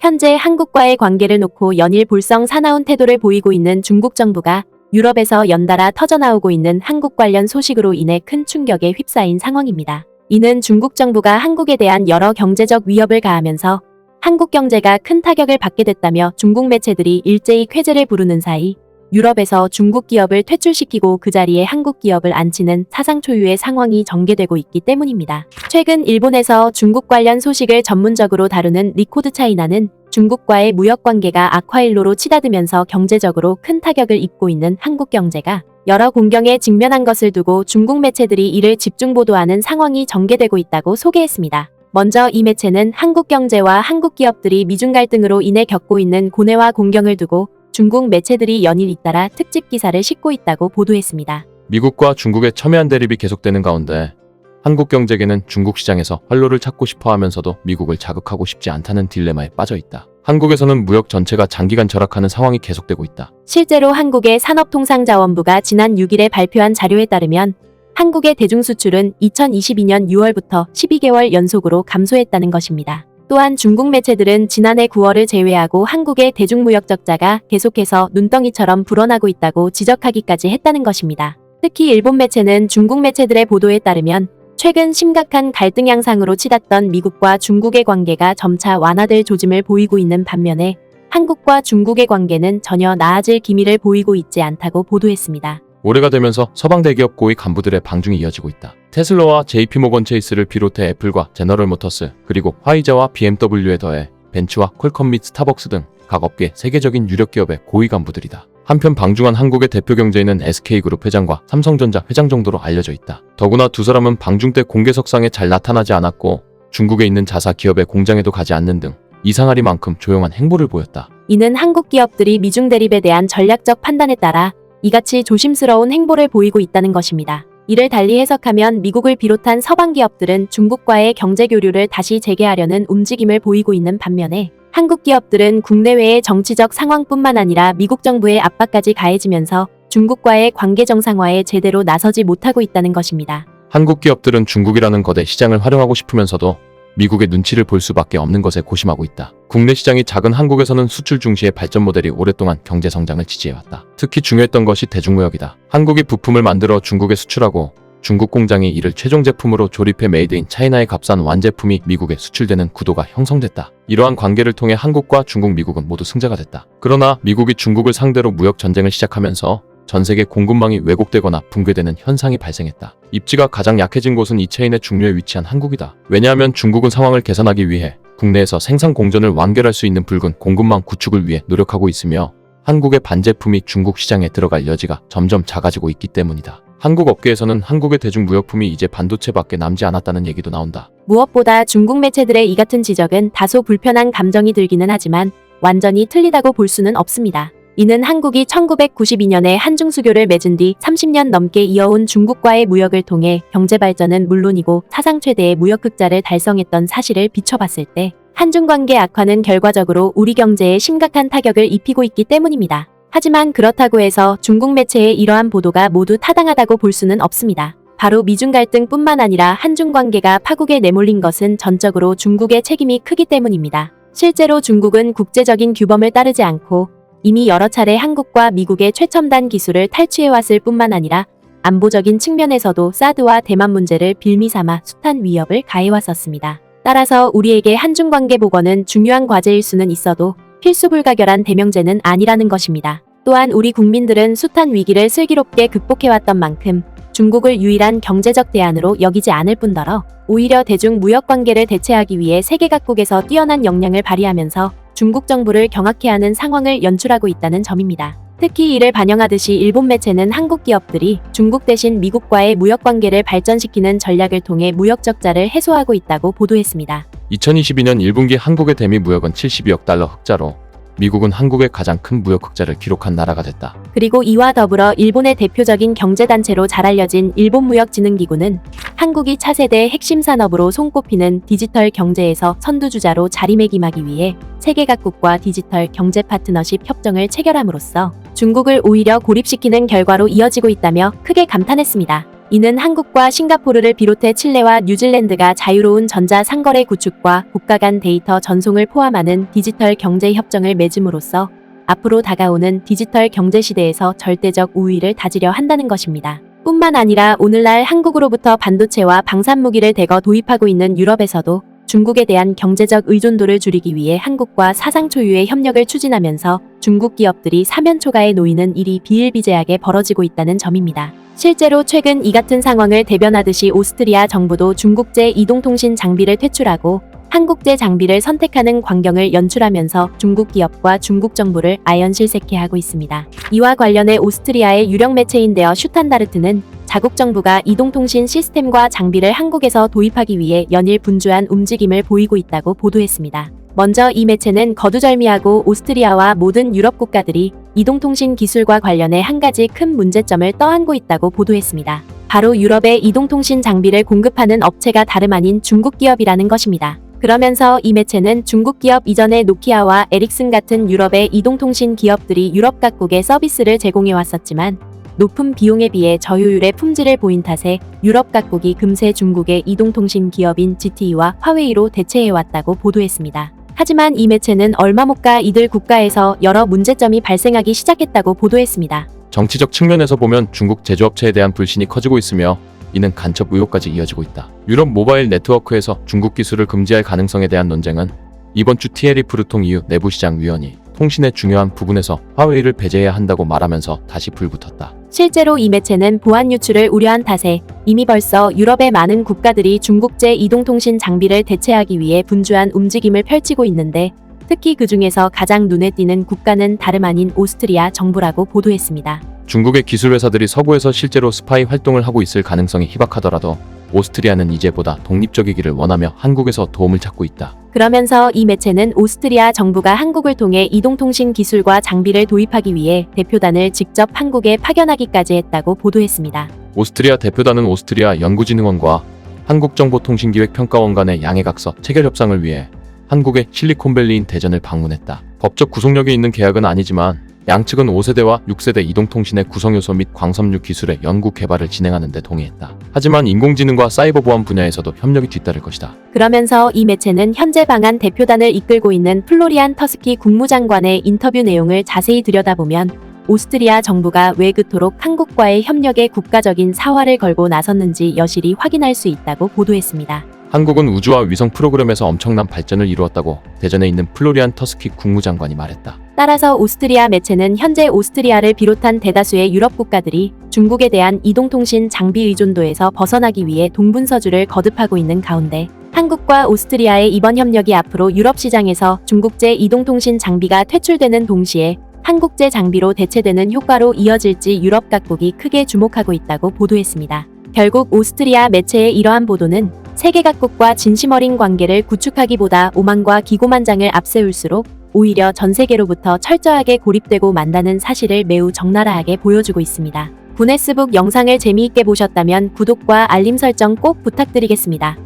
현재 한국과의 관계를 놓고 연일 볼성 사나운 태도를 보이고 있는 중국 정부가 유럽에서 연달아 터져나오고 있는 한국 관련 소식으로 인해 큰 충격에 휩싸인 상황입니다. 이는 중국 정부가 한국에 대한 여러 경제적 위협을 가하면서 한국 경제가 큰 타격을 받게 됐다며 중국 매체들이 일제히 쾌재를 부르는 사이 유럽에서 중국 기업을 퇴출시키고 그 자리에 한국 기업을 앉히는 사상 초유의 상황이 전개되고 있기 때문입니다. 최근 일본에서 중국 관련 소식을 전문적으로 다루는 리코드 차이나는 중국과의 무역 관계가 악화일로로 치닫으면서 경제적으로 큰 타격을 입고 있는 한국 경제가 여러 공경에 직면한 것을 두고 중국 매체들이 이를 집중 보도하는 상황이 전개되고 있다고 소개했습니다. 먼저 이 매체는 한국 경제와 한국 기업들이 미중 갈등으로 인해 겪고 있는 고뇌와 공경을 두고 중국 매체들이 연일 잇따라 특집 기사를 싣고 있다고 보도했습니다. 미국과 중국의 첨예한 대립이 계속되는 가운데 한국 경제계는 중국 시장에서 활로를 찾고 싶어 하면서도 미국을 자극하고 싶지 않다는 딜레마에 빠져 있다. 한국에서는 무역 전체가 장기간 절약하는 상황이 계속되고 있다. 실제로 한국의 산업통상자원부가 지난 6일에 발표한 자료에 따르면 한국의 대중수출은 2022년 6월부터 12개월 연속으로 감소했다는 것입니다. 또한 중국 매체들은 지난해 9월을 제외하고 한국의 대중무역 적자가 계속해서 눈덩이처럼 불어나고 있다고 지적하기까지 했다는 것입니다. 특히 일본 매체는 중국 매체들의 보도에 따르면 최근 심각한 갈등 양상으로 치닫던 미국과 중국의 관계가 점차 완화될 조짐을 보이고 있는 반면에 한국과 중국의 관계는 전혀 나아질 기미를 보이고 있지 않다고 보도했습니다. 올해가 되면서 서방 대기업 고위 간부들의 방중이 이어지고 있다. 테슬라와 JP모건 체이스를 비롯해 애플과 제너럴모터스, 그리고 화이자와 BMW에 더해 벤츠와 퀄컴 및 스타벅스 등 각 업계 세계적인 유력 기업의 고위 간부들이다. 한편 방중한 한국의 대표 경제인은 SK그룹 회장과 삼성전자 회장 정도로 알려져 있다. 더구나 두 사람은 방중 때 공개석상에 잘 나타나지 않았고 중국에 있는 자사 기업의 공장에도 가지 않는 등 이상하리만큼 조용한 행보를 보였다. 이는 한국 기업들이 미중 대립에 대한 전략적 판단에 따라 이같이 조심스러운 행보를 보이고 있다는 것입니다. 이를 달리 해석하면 미국을 비롯한 서방 기업들은 중국과의 경제 교류를 다시 재개하려는 움직임을 보이고 있는 반면에 한국 기업들은 국내외의 정치적 상황뿐만 아니라 미국 정부의 압박까지 가해지면서 중국과의 관계 정상화에 제대로 나서지 못하고 있다는 것입니다. 한국 기업들은 중국이라는 거대 시장을 활용하고 싶으면서도 미국의 눈치를 볼 수밖에 없는 것에 고심하고 있다. 국내 시장이 작은 한국에서는 수출 중시의 발전 모델이 오랫동안 경제 성장을 지지해왔다. 특히 중요했던 것이 대중무역이다. 한국이 부품을 만들어 중국에 수출하고 중국 공장이 이를 최종 제품으로 조립해 메이드 인 차이나의 값싼 완제품이 미국에 수출되는 구도가 형성됐다. 이러한 관계를 통해 한국과 중국, 미국은 모두 승자가 됐다. 그러나 미국이 중국을 상대로 무역 전쟁을 시작하면서 전 세계 공급망이 왜곡되거나 붕괴되는 현상이 발생했다. 입지가 가장 약해진 곳은 이 체인의 중류에 위치한 한국이다. 왜냐하면 중국은 상황을 개선하기 위해 국내에서 생산 공전을 완결할 수 있는 붉은 공급망 구축을 위해 노력하고 있으며 한국의 반제품이 중국 시장에 들어갈 여지가 점점 작아지고 있기 때문이다. 한국 업계에서는 한국의 대중무역품이 이제 반도체밖에 남지 않았다는 얘기도 나온다. 무엇보다 중국 매체들의 이 같은 지적은 다소 불편한 감정이 들기는 하지만 완전히 틀리다고 볼 수는 없습니다. 이는 한국이 1992년에 한중수교를 맺은 뒤 30년 넘게 이어온 중국과의 무역을 통해 경제발전은 물론이고 사상 최대의 무역 흑자를 달성했던 사실을 비춰봤을 때 한중관계 악화는 결과적으로 우리 경제에 심각한 타격을 입히고 있기 때문입니다. 하지만 그렇다고 해서 중국 매체의 이러한 보도가 모두 타당하다고 볼 수는 없습니다. 바로 미중 갈등뿐만 아니라 한중 관계가 파국에 내몰린 것은 전적으로 중국의 책임이 크기 때문입니다. 실제로 중국은 국제적인 규범을 따르지 않고 이미 여러 차례 한국과 미국의 최첨단 기술을 탈취해왔을 뿐만 아니라 안보적인 측면에서도 사드와 대만 문제를 빌미삼아 숱한 위협을 가해왔었습니다. 따라서 우리에게 한중관계 복원은 중요한 과제일 수는 있어도 필수 불가결한 대명제는 아니라는 것입니다. 또한 우리 국민들은 숱한 위기를 슬기롭게 극복해왔던 만큼 중국을 유일한 경제적 대안으로 여기지 않을 뿐더러 오히려 대중 무역 관계를 대체하기 위해 세계 각국에서 뛰어난 역량을 발휘하면서 중국 정부를 경악해 하는 상황을 연출하고 있다는 점입니다. 특히 이를 반영하듯이 일본 매체는 한국 기업들이 중국 대신 미국과의 무역 관계를 발전시키는 전략을 통해 무역 적자를 해소하고 있다고 보도했습니다. 2022년 1분기 한국의 대미 무역은 72억 달러 흑자로 미국은 한국의 가장 큰 무역 흑자를 기록한 나라가 됐다. 그리고 이와 더불어 일본의 대표적인 경제단체로 잘 알려진 일본무역진흥기구는 한국이 차세대 핵심 산업으로 손꼽히는 디지털 경제에서 선두주자로 자리매김하기 위해 세계 각국과 디지털 경제 파트너십 협정을 체결함으로써 중국을 오히려 고립시키는 결과로 이어지고 있다며 크게 감탄했습니다. 이는 한국과 싱가포르를 비롯해 칠레와 뉴질랜드가 자유로운 전자 상거래 구축과 국가 간 데이터 전송을 포함하는 디지털 경제 협정을 맺음으로써 앞으로 다가오는 디지털 경제 시대에서 절대적 우위를 다지려 한다는 것입니다. 뿐만 아니라 오늘날 한국으로부터 반도체와 방산무기를 대거 도입하고 있는 유럽에서도 중국에 대한 경제적 의존도를 줄이기 위해 한국과 사상 초유의 협력을 추진하면서 중국 기업들이 사면초가에 놓이는 일이 비일비재하게 벌어지고 있다는 점입니다. 실제로 최근 이 같은 상황을 대변하듯이 오스트리아 정부도 중국제 이동통신 장비를 퇴출하고 한국제 장비를 선택하는 광경을 연출하면서 중국 기업과 중국 정부를 아연실색케 하고 있습니다. 이와 관련해 오스트리아의 유력 매체인 데어 슈탄다르트는 자국 정부가 이동통신 시스템과 장비를 한국에서 도입하기 위해 연일 분주한 움직임을 보이고 있다고 보도했습니다. 먼저 이 매체는 거두절미하고 오스트리아와 모든 유럽 국가들이 이동통신 기술과 관련해 한 가지 큰 문제점을 떠안고 있다고 보도했습니다. 바로 유럽에 이동통신 장비를 공급하는 업체가 다름 아닌 중국 기업이라는 것입니다. 그러면서 이 매체는 중국 기업 이전에 노키아와 에릭슨 같은 유럽의 이동통신 기업들이 유럽 각국에 서비스를 제공해 왔었지만 높은 비용에 비해 저효율의 품질을 보인 탓에 유럽 각국이 금세 중국의 이동통신 기업인 GTE와 화웨이로 대체해왔다고 보도했습니다. 하지만 이 매체는 얼마 못 가 이들 국가에서 여러 문제점이 발생하기 시작했다고 보도했습니다. 정치적 측면에서 보면 중국 제조업체에 대한 불신이 커지고 있으며 이는 간첩 의혹까지 이어지고 있다. 유럽 모바일 네트워크에서 중국 기술을 금지할 가능성에 대한 논쟁은 이번 주 티에리 프루통 EU 내부시장위원이 통신의 중요한 부분에서 화웨이를 배제해야 한다고 말하면서 다시 불붙었다. 실제로 이 매체는 보안 유출을 우려한 탓에 이미 벌써 유럽의 많은 국가들이 중국제 이동통신 장비를 대체하기 위해 분주한 움직임을 펼치고 있는데 특히 그 중에서 가장 눈에 띄는 국가는 다름 아닌 오스트리아 정부라고 보도했습니다. 중국의 기술 회사들이 서구에서 실제로 스파이 활동을 하고 있을 가능성이 희박하더라도 오스트리아는 이제보다 독립적이기를 원하며 한국에서 도움을 찾고 있다. 그러면서 이 매체는 오스트리아 정부가 한국을 통해 이동통신 기술과 장비를 도입하기 위해 대표단을 직접 한국에 파견하기까지 했다고 보도했습니다. 오스트리아 대표단은 오스트리아 연구진흥원과 한국정보통신기획평가원 간의 양해각서 체결 협상을 위해 한국의 실리콘밸리인 대전을 방문했다. 법적 구속력이 있는 계약은 아니지만 양측은 5세대와 6세대 이동통신의 구성요소 및 광섬유 기술의 연구 개발을 진행하는 데 동의했다. 하지만 인공지능과 사이버 보안 분야에서도 협력이 뒤따를 것이다. 그러면서 이 매체는 현재 방한 대표단을 이끌고 있는 플로리안 터스키 국무장관의 인터뷰 내용을 자세히 들여다보면 오스트리아 정부가 왜 그토록 한국과의 협력에 국가적인 사활을 걸고 나섰는지 여실히 확인할 수 있다고 보도했습니다. 한국은 우주와 위성 프로그램에서 엄청난 발전을 이루었다고 대전에 있는 플로리안 터스키 국무장관이 말했다. 따라서 오스트리아 매체는 현재 오스트리아를 비롯한 대다수의 유럽 국가들이 중국에 대한 이동통신 장비 의존도에서 벗어나기 위해 동분서주를 거듭하고 있는 가운데 한국과 오스트리아의 이번 협력이 앞으로 유럽 시장에서 중국제 이동통신 장비가 퇴출되는 동시에 한국제 장비로 대체되는 효과로 이어질지 유럽 각국이 크게 주목하고 있다고 보도했습니다. 결국 오스트리아 매체의 이러한 보도는 세계 각국과 진심 어린 관계를 구축하기보다 오만과 기고만장을 앞세울수록 오히려 전 세계로부터 철저하게 고립되고 만다는 사실을 매우 적나라하게 보여주고 있습니다. 구네스북 영상을 재미있게 보셨다면 구독과 알림 설정 꼭 부탁드리겠습니다.